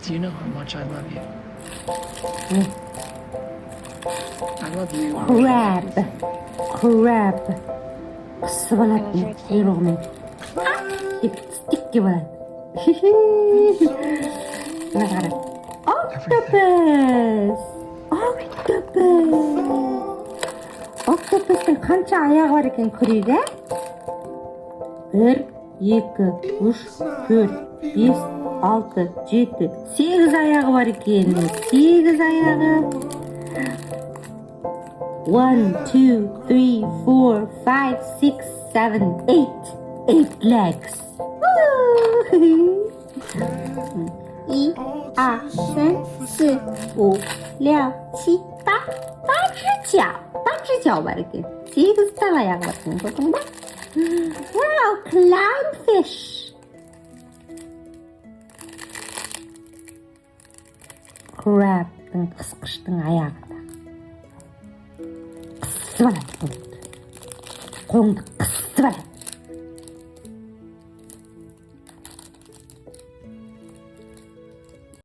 Do you know how much I love you? 응. I love you. crab қысып алады құйрығымен деп стикке болады. Мына қара. Октопустың қанша аяғы бар екен күрегі? 1, 2, 3, 4, 5, 6, 7, 8 аяғы бар екен. 8 аяғы. 1, 2, 3, 4, 5, 6, 7, 8. 8 legs. И, 2, 3, 4, 5, 6, 7, 8. 8只脚бар екен. 8 тал аяғы бар екен. Көрдің ба? Wow, clownfish. Crabтың қысқыштың аяғында. Қысып алады. Қоңды қысып алады.